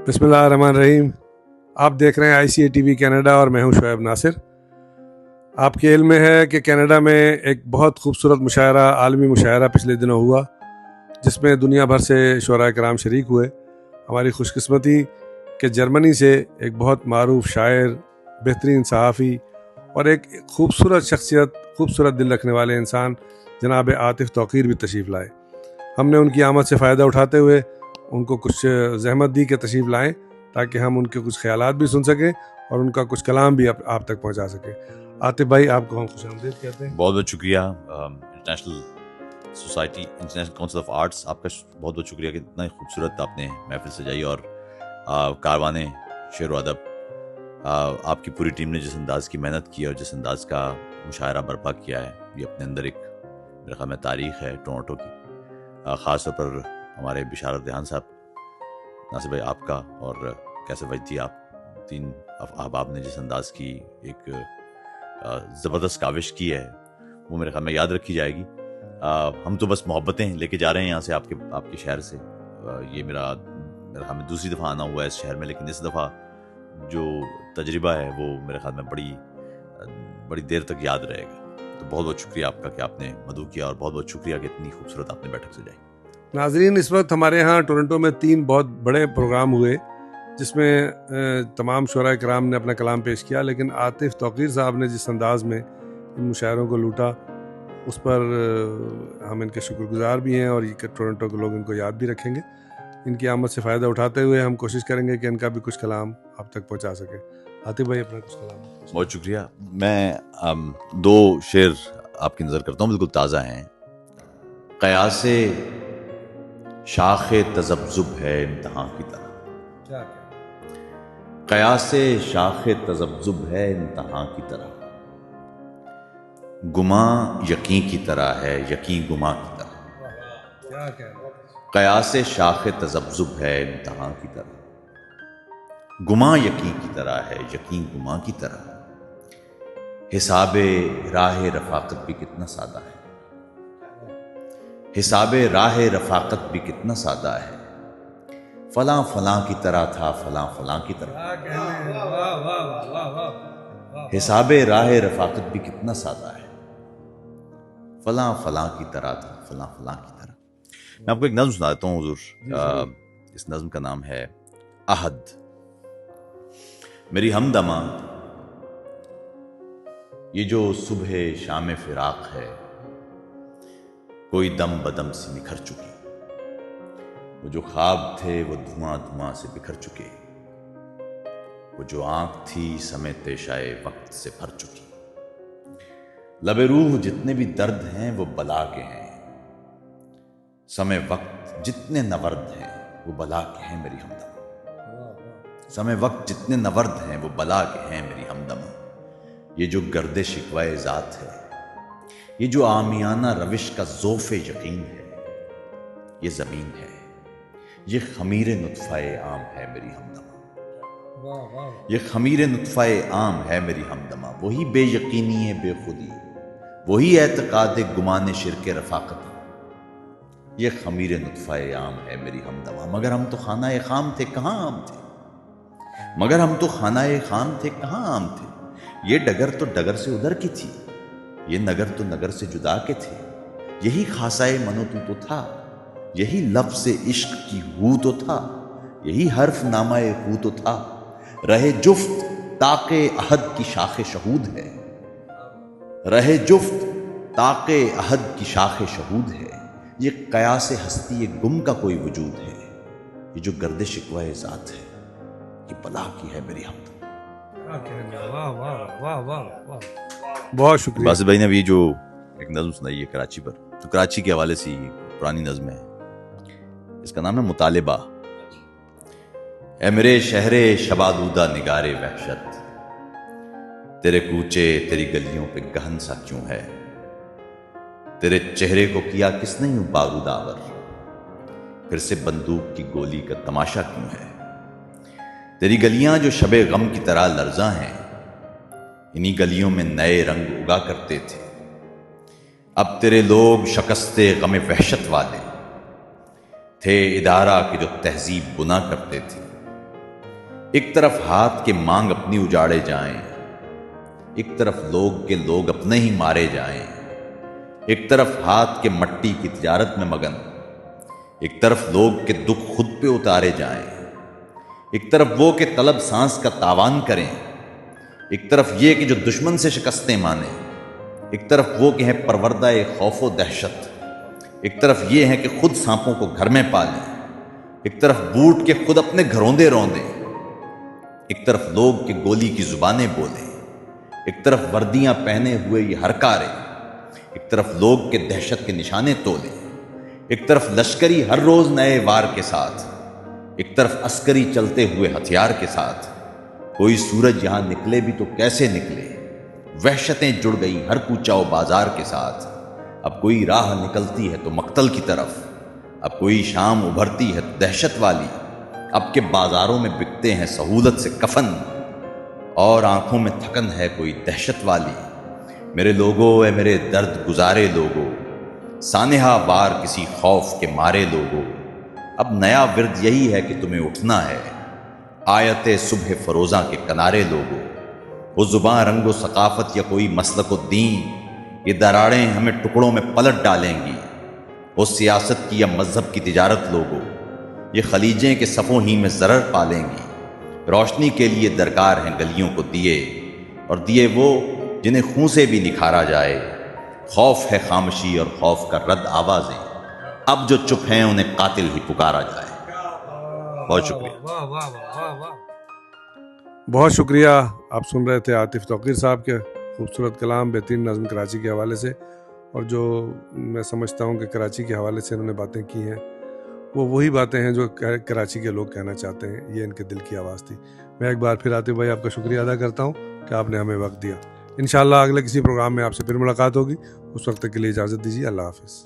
बिस्मिल्लाहिर्रहमानिर्रहीम। आप देख रहे हैं ICA TV कनाडा और मैं हूं शुएब नासिर। आपके इल्म में है कि कनाडा में एक बहुत खूबसूरत मुशायरा, आलमी मुशायरा पिछले दिनों हुआ, जिसमें दुनिया भर से शुअरा कराम शरीक हुए। हमारी खुशकिस्मती कि जर्मनी से एक बहुत मारूफ शायर, बेहतरीन सहाफ़ी और एक खूबसूरत शख्सियत, खूबसूरत दिल रखने वाले इंसान जनाब आतिफ़ तौक़ीर भी तशरीफ़ लाए। हमने उनकी आमद से फ़ायदा उठाते हुए उनको कुछ ज़हमत दी कि तशरीफ़ लाएं, ताकि हम उनके कुछ ख़यालात भी सुन सकें और उनका कुछ कलाम भी आप तक पहुंचा सकें। आतिफ़ भाई, आपको हम खुशामदीद कहते हैं। बहुत बहुत शुक्रिया। International society, international council of arts, आपका बहुत बहुत शुक्रिया कि इतना खूबसूरत आपने महफिल सजाई और कारवाने शेर व अदब, आपकी पूरी टीम ने जिस अंदाज़ की मेहनत की और जिस अंदाज़ का मुशायरा बर्पा किया है, ये अपने अंदर एक मेरे ख्याल में तारीख़ है टोरंटो की। ख़ास तौर पर हमारे बिशारत देहान साहब, नासिर भाई आपका और कैसे वजदी, आप तीन अहबाब ने जिस अंदाज़ की एक ज़बरदस्त काविश की है, वो मेरे ख्याल में याद रखी जाएगी। हम तो बस मोहब्बतें लेके जा रहे हैं यहाँ से, आपके शहर से। ये मेरा ख्याल में दूसरी दफ़ा आना हुआ है इस शहर में, लेकिन इस दफ़ा जो तजर्बा है वो मेरे ख्याल में बड़ी देर तक याद रहेगा। तो बहुत बहुत शुक्रिया आपका कि आपने मदऊ किया और बहुत बहुत शुक्रिया कि इतनी खूबसूरत आपने बैठक सजाई। नाज़रीन, इस वक्त हमारे यहाँ टोरंटो में 3 बहुत बड़े प्रोग्राम हुए, जिसमें तमाम शुअरा कराम ने अपना कलाम पेश किया, लेकिन आतिफ़ तौक़ीर साहब ने जिस अंदाज़ में इन मुशायरों को लूटा, उस पर हम इनके शुक्रगुज़ार भी हैं और ये टोरंटो के लोग इनको याद भी रखेंगे। इनकी आमद से फ़ायदा उठाते हुए हम कोशिश करेंगे कि इनका भी कुछ कलाम आप तक पहुँचा सकें। आतिफ़ भाई, अपना कुछ कलाम। बहुत शुक्रिया। मैं 2 शेर आपकी नज़र करता हूँ, बिल्कुल ताज़ा हैं। क़यासे शाख़े तज़ब्ज़ुब है इम्तिहान की तरह, क़यासे शाख़े तज़ब्ज़ुब है इम्तिहान की तरह, गुमां यकीन की तरह है, यकीन गुमां की तरह। क़यासे शाख़े तज़ब्ज़ुब है इम्तिहान की तरह, गुमां यकीन की तरह है, यकीन गुमां की तरह। हिसाबे राह रफ़ाक़त भी कितना सादा है, हिसाबे राह रफ़ाक़त भी कितना सादा है। फलां फलां की तरह था, फलां फलां की तरह। हिसाबे राह रफ़ाक़त भी कितना सादा है, फलां फलां की तरह था, फलां फलां की तरह। मैं आपको एक नज़्म सुना देता हूँ हुज़ूर। इस नज़्म का नाम है अहद। मेरी हमदमा, ये जो सुबह शाम फिराक है, कोई दम बदम से निखर चुकी। वो जो ख्वाब थे वो धुआं धुआं से बिखर चुके। वो जो आंख थी समय पेशाए वक्त से भर चुकी। लबे रूह जितने भी दर्द हैं वो बला के हैं, समय वक्त जितने नवर्द हैं वो बला के हैं मेरी हमदमा। समय वक्त जितने नवर्द हैं वो बला के हैं मेरी हमदमा। ये जो गर्दे शिकवाए ज़ात है, ये जो आमियाना रविश का ज़ोफ़े यकीन है, ये ज़मीन है, ये खमीर नुत्फ़ाए आम है मेरी हमदमा। ये खमीर नुत्फ़ाए आम है मेरी हमदमा। वही बेयकीनी है बेखुदी, वही एतक़ाद गुमान शिरके रफ़ाक़त। ये खमीर नुत्फ़ाए आम है मेरी हमदमा। मगर हम तो खानाए ख़ाम थे, कहाँ आम थे। मगर हम तो खानाए ख़ाम थे, कहाँ आम थे। ये डगर तो डगर से उधर की थी, ये नगर तो नगर से जुदा के थे। यही खासाए मनो तू तो था, यही लफ्ज़ इश्क की हू तो था, यही हर्फ नामाए हू तो था। रहे जुफ्त ताक़े अहद की शाख़े शहूद है, रहे जुफ्त ताक़े अहद की शाख़े शहूद है। ये क़यासे हस्ती ये गुम का कोई वजूद है, ये जो गर्दे शिकवाए ज़ात है, ये बला की है मेरी हमदमा। बहुत शुक्रिया। बासित भाई ने अभी जो एक नज़्म सुनाई है कराची पर, तो कराची के हवाले से ये पुरानी नज़्म है। इसका नाम है मुतालिबा। ए मेरे शहरे शबादूदा निगारे वहशत, तेरे कूचे तेरी गलियों पे गहन सा क्यों है। तेरे चेहरे को किया किसने यूं बारूदावर, फिर से बंदूक की गोली का तमाशा क्यों है। तेरी गलियां जो शबे गम की तरह लर्जा हैं, इन्हीं गलियों में नए रंग उगा करते थे। अब तेरे लोग शकस्ते गम वहशत वाले थे, इदारा की जो तहजीब बुना करते थे। ایک طرف ہاتھ کے مانگ اپنی اجاڑے جائیں، ایک طرف لوگ کے لوگ اپنے ہی مارے جائیں، ایک طرف ہاتھ کے مٹی کی تجارت میں مگن، ایک طرف لوگ کے دکھ خود پہ اتارے جائیں، ایک طرف وہ کہ طلب سانس کا تاوان کریں، ایک طرف یہ کہ جو دشمن سے شکستیں مانیں، ایک طرف وہ کہ ہیں پروردہ خوف و دہشت، ایک طرف یہ ہے کہ خود سانپوں کو گھر میں پالیں، ایک طرف بوٹ کے خود اپنے گھروندے روندیں، ایک طرف لوگ کے گولی کی زبانیں بولیں، ایک طرف وردیاں پہنے ہوئے یہ ہرکاریں، ایک طرف لوگ کے دہشت کے نشانے تولیں، ایک طرف لشکری ہر روز نئے وار کے ساتھ، ایک طرف عسکری چلتے ہوئے ہتھیار کے ساتھ۔ کوئی سورج یہاں نکلے بھی تو کیسے نکلے، وحشتیں جڑ گئی ہر کوچہ و بازار کے ساتھ۔ اب کوئی راہ نکلتی ہے تو مقتل کی طرف، اب کوئی شام ابھرتی ہے تو دہشت والی، اب کے بازاروں میں بکتے ہیں سہولت سے کفن، اور آنکھوں میں تھکن ہے کوئی دہشت والی۔ میرے لوگوں، اے میرے درد گزارے لوگوں، سانحہ وار کسی خوف کے مارے لوگوں، اب نیا ورد یہی ہے کہ تمہیں اٹھنا ہے، آیت صبح فروزاں کے کنارے لوگوں۔ وہ زباں رنگ و ثقافت یا کوئی مسلک و دین، یہ دراڑیں ہمیں ٹکڑوں میں پلٹ ڈالیں گی۔ وہ سیاست کی یا مذہب کی تجارت لوگوں، یہ خلیجیں کے صفوں ہی میں ضرر پالیں گی۔ روشنی کے لیے درکار ہیں گلیوں کو دیے، اور دیے وہ جنہیں خون سے بھی نکھارا جائے۔ خوف ہے خاموشی اور خوف کا رد آوازیں، اب جو چپ ہیں انہیں قاتل ہی پکارا جائے۔ بہت شکریہ۔ بہت شکریہ۔ آپ سن رہے تھے عاطف توقیر صاحب کے خوبصورت کلام، بہترین نظم کراچی کے حوالے سے، اور جو میں سمجھتا ہوں کہ کراچی کے حوالے سے انہوں نے باتیں کی ہیں وہ وہی باتیں ہیں جو کراچی کے لوگ کہنا چاہتے ہیں، یہ ان کے دل کی آواز تھی۔ میں ایک بار پھر عاطف بھائی آپ کا شکریہ ادا کرتا ہوں کہ آپ نے ہمیں وقت دیا۔ انشاءاللہ اگلے کسی پروگرام میں آپ سے پھر ملاقات ہوگی، اس وقت کے لیے اجازت دیجیے۔ اللہ حافظ۔